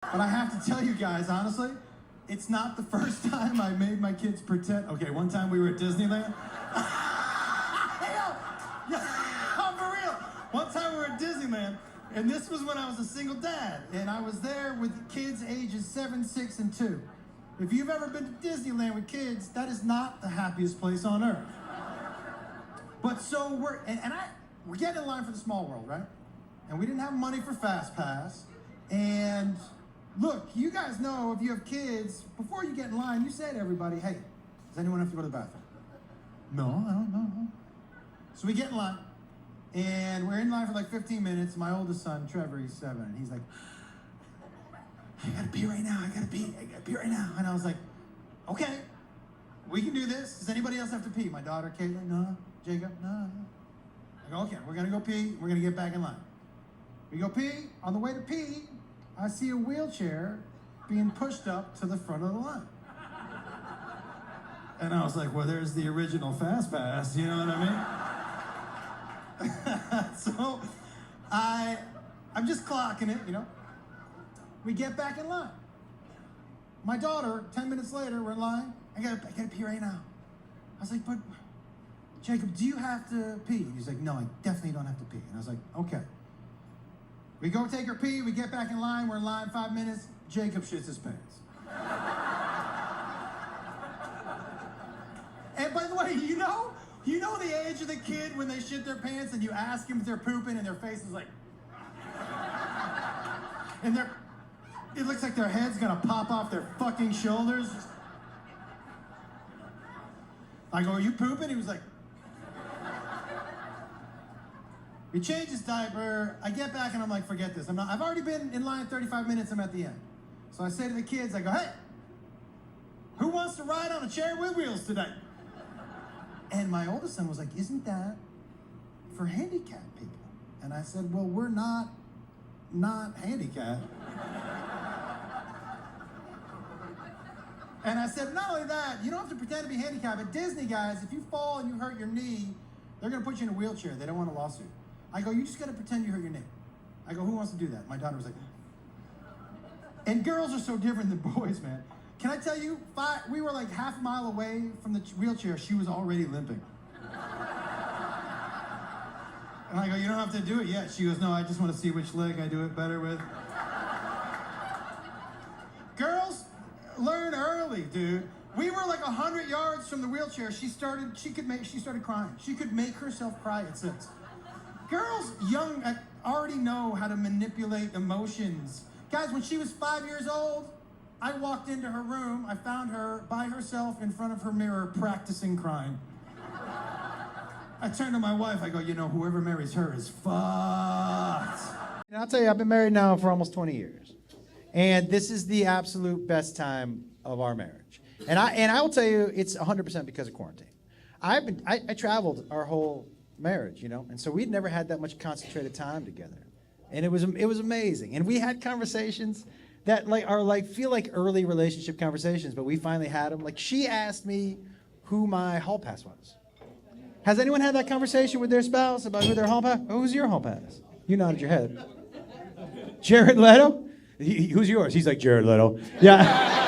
But I have to tell you guys, honestly, it's not the first time I made my kids pretend. Okay, one time we were at Disneyland. I'm for real. One time we were at Disneyland, and this was when I was a single dad, and I was there with kids ages 7, 6, and 2. If you've ever been to Disneyland with kids, that is not the happiest place on earth. But so we're getting in line for the Small World, right? And we didn't have money for Fast Pass. And look, you guys know if you have kids, before you get in line, you say to everybody, hey, does anyone have to go to the bathroom? No, I don't know. So we get in line, and we're in line for like 15 minutes. My oldest son, Trevor, he's 7, and he's like, I gotta pee right now, I gotta pee right now. And I was like, okay, we can do this. Does anybody else have to pee? My daughter, Caitlin, no. Jacob, no. I go, okay, we're gonna go pee, we're gonna get back in line. We go pee. On the way to pee, I see a wheelchair being pushed up to the front of the line. And I was like, well, there's the original Fast Pass, you know what I mean? So I'm just clocking it, you know. We get back in line. My daughter, 10 minutes later, we're in line. I gotta pee right now. I was like, but Jacob, do you have to pee? He's like, no, I definitely don't have to pee. And I was like, okay. We go take her pee, we get back in line, we're in line 5 minutes, Jacob shits his pants. And by the way, you know the age of the kid when they shit their pants and you ask them if they're pooping and their face is like, and it looks like their head's gonna pop off their fucking shoulders. I go, are you pooping? He was like, we change his diaper. I get back and I'm like, forget this. I've already been in line 35 minutes, I'm at the end. So I say to the kids, I go, hey, who wants to ride on a chair with wheels today? And my oldest son was like, isn't that for handicapped people? And I said, well, we're not handicapped. And I said, not only that, you don't have to pretend to be handicapped. At Disney, guys, if you fall and you hurt your knee, they're gonna put you in a wheelchair. They don't want a lawsuit. I go, you just gotta pretend you hurt your knee. I go, who wants to do that? My daughter was like, and girls are so different than boys, man. Can I tell you, we were like half a mile away from the wheelchair. She was already limping. And I go, you don't have to do it yet. She goes, no, I just want to see which leg I do it better with. Girls learn early, dude. We were like 100 yards from the wheelchair. She started crying. She could make herself cry at 6. Girls young already know how to manipulate emotions. Guys, when she was 5 years old, I walked into her room. I found her by herself in front of her mirror practicing crying. I turned to my wife. I go, you know, whoever marries her is fucked. And I'll tell you, I've been married now for almost 20 years. And this is the absolute best time of our marriage. And I will tell you, it's 100% because of quarantine. I traveled our whole marriage, you know, and so we'd never had that much concentrated time together. And it was amazing. And we had conversations that feel like early relationship conversations, but we finally had them. Like, she asked me who my hall pass was. Has anyone had that conversation with their spouse about who their hall pass? Who's your hall pass? You nodded your head. Jared Leto? Who's yours? He's like, Jared Leto. Yeah.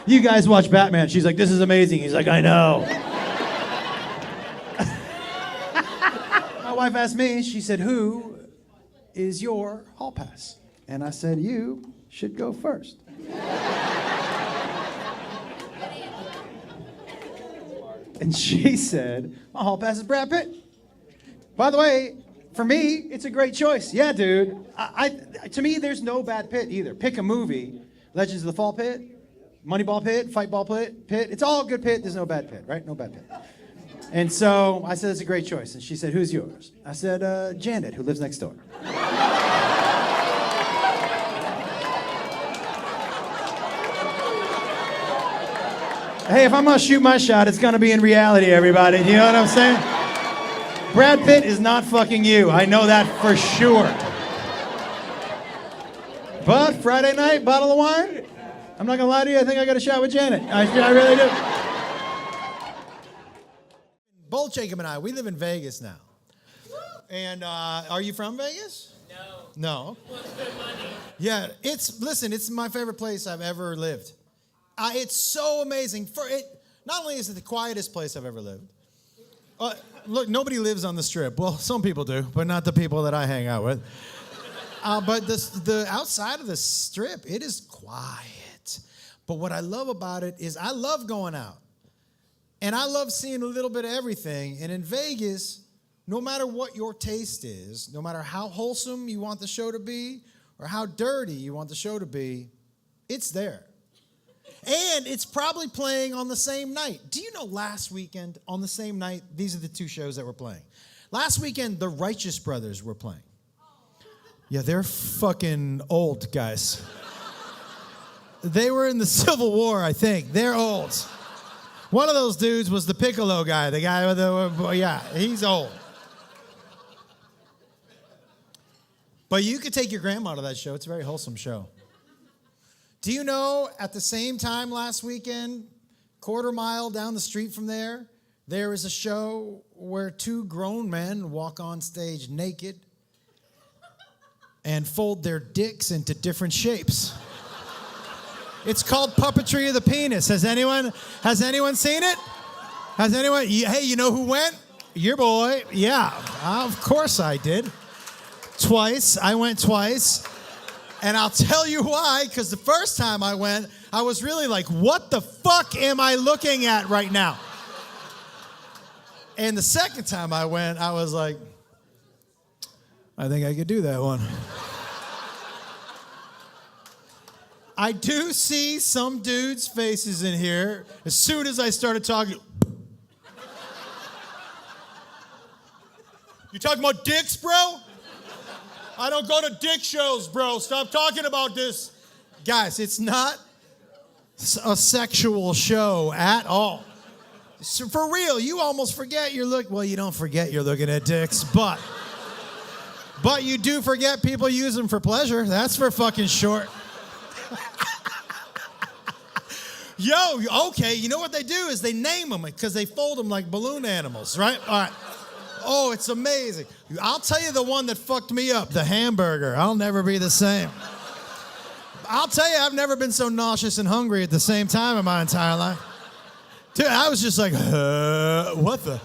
You guys watch Batman. She's like, this is amazing. He's like, I know. My wife asked me, she said, who is your hall pass? And I said, you should go first. And she said, my hall pass is Brad Pitt. By the way, for me, it's a great choice. Yeah, dude. To me, there's no bad Pitt either. Pick a movie. Legends of the Fall Pitt, Moneyball Pitt, Fightball Pitt. It's all good Pitt. There's no bad Pitt, right? No bad Pitt. And so I said, it's a great choice. And she said, who's yours? I said, Janet, who lives next door. Hey, if I'm going to shoot my shot, it's going to be in reality, everybody. You know what I'm saying? Brad Pitt is not fucking you. I know that for sure. But Friday night, bottle of wine, I'm not going to lie to you, I think I got a shot with Janet. I really do. Both Jacob and I, we live in Vegas now. And are you from Vegas? No. No. What's good money? Yeah, it's my favorite place I've ever lived. It's so amazing. Not only is it the quietest place I've ever lived. Look, nobody lives on the Strip. Well, some people do, but not the people that I hang out with. But the outside of the Strip, it is quiet. But what I love about it is I love going out. And I love seeing a little bit of everything. And in Vegas, no matter what your taste is, no matter how wholesome you want the show to be or how dirty you want the show to be, it's there. And it's probably playing on the same night. Do you know last weekend, on the same night, these are the two shows that were playing. Last weekend, the Righteous Brothers were playing. Yeah, they're fucking old, guys. They were in the Civil War, I think. They're old. One of those dudes was the Piccolo guy, the guy with the, he's old. But you could take your grandma to that show. It's a very wholesome show. Do you know at the same time last weekend, quarter mile down the street from there, there is a show where two grown men walk on stage naked and fold their dicks into different shapes. It's called Puppetry of the Penis. Has anyone seen it? Has anyone? Hey, you know who went? Your boy. Yeah, of course I did. Twice. I went twice. And I'll tell you why, because the first time I went, I was really like, what the fuck am I looking at right now? And the second time I went, I was like, I think I could do that one. I do see some dudes' faces in here. As soon as I started talking, you talking about dicks, bro? I don't go to dick shows, bro. Stop talking about this. Guys, it's not a sexual show at all. So for real, you almost forget well, you don't forget you're looking at dicks, but you do forget people use them for pleasure. That's for fucking short. Yo, okay, you know what they do is they name them because they fold them like balloon animals, right? All right. Oh, it's amazing. I'll tell you the one that fucked me up, the hamburger. I'll never be the same. I'll tell you, I've never been so nauseous and hungry at the same time in my entire life. Dude, I was just like, what the?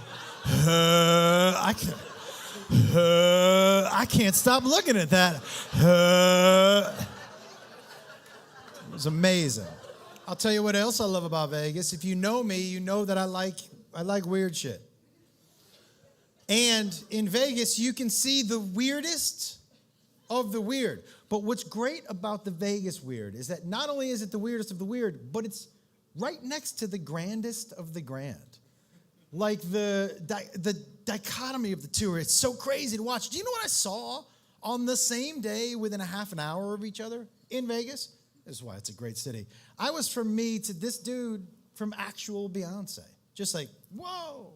I can't stop looking at that. It was amazing. I'll tell you what else I love about Vegas. If you know me, you know that I like weird shit. And in Vegas, you can see the weirdest of the weird. But what's great about the Vegas weird is that not only is it the weirdest of the weird, but it's right next to the grandest of the grand. Like the dichotomy of the two, it's so crazy to watch. Do you know what I saw on the same day within a half an hour of each other in Vegas? This is why it's a great city. I was from me to this dude from actual Beyonce. Just like, whoa.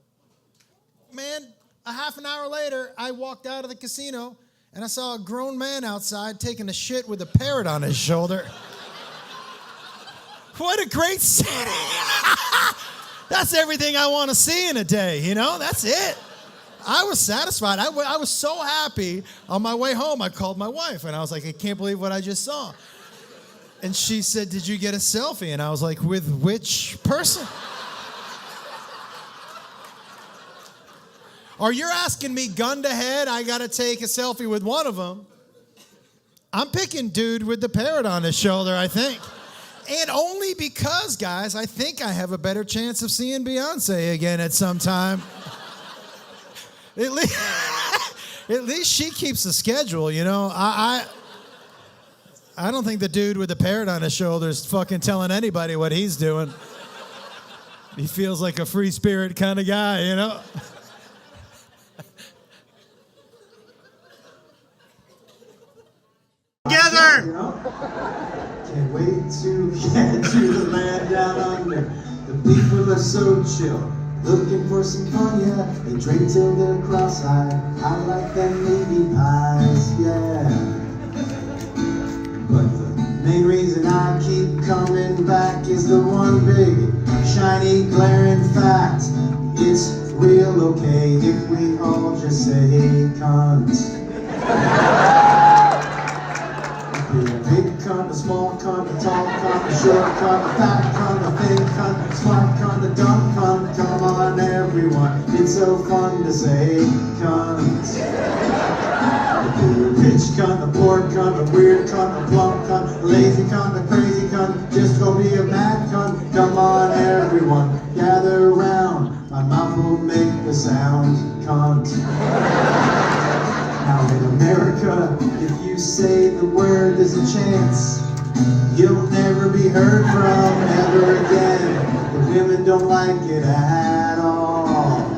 Man, a half an hour later, I walked out of the casino and I saw a grown man outside taking a shit with a parrot on his shoulder. What a great city. That's everything I want to see in a day, you know? That's it. I was satisfied. I was so happy. On my way home, I called my wife and I was like, I can't believe what I just saw. And she said, did you get a selfie? And I was like, with which person? Or you're asking me gun to head, I got to take a selfie with one of them. I'm picking dude with the parrot on his shoulder, I think. And only because, guys, I think I have a better chance of seeing Beyonce again at some time. At least she keeps the schedule, you know. I don't think the dude with the parrot on his shoulder is fucking telling anybody what he's doing. He feels like a free spirit kind of guy, you know. Together! Can't wait to get to the land down under. The people are so chill, looking for some fun, yeah. They drink till they're cross-eyed. I like them baby pies, yeah. But the main reason I keep coming back is the one big, shiny, glaring fact. It's real okay if we all just say cunt. cunt, the small cunt, the tall cunt, the short cunt, the fat cunt, the thin cunt, the smart cunt, the dumb cunt. Come on, everyone, it's so fun to say cunt. The rich cunt, the poor cunt, the weird cunt, the plump cunt, the lazy cunt, the crazy cunt, just go be a mad cunt. Come on, everyone, gather round. My mouth will make the sound cunt. Now in America, if you say the word, there's a chance you'll never be heard from ever again. The women don't like it at all.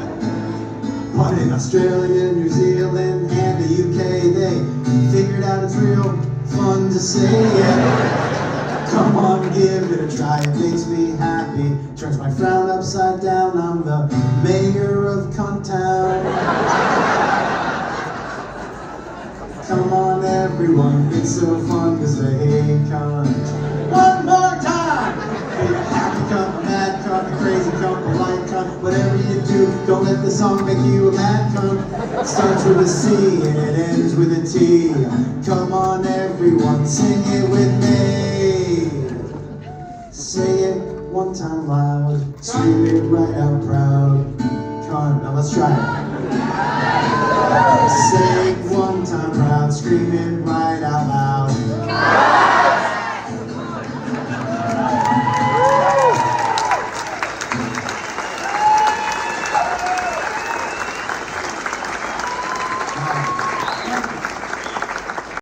But in Australia, New Zealand, and the UK, they figured out it's real fun to say it. Come on, give it a try, it makes me happy. Turns my frown upside down, I'm the mayor of Cunt Town. Come on, everyone, it's so fun to say cunt. One more time! Be a happy cunt, a mad cunt, a crazy cunt, a light cunt, whatever you do, don't let the song make you a mad cunt. It starts with a C and it ends with a T. Come on, everyone, sing it with me. Say it one time loud, scream it right out proud. Cunt, now let's try it. Say it one time proud, scream it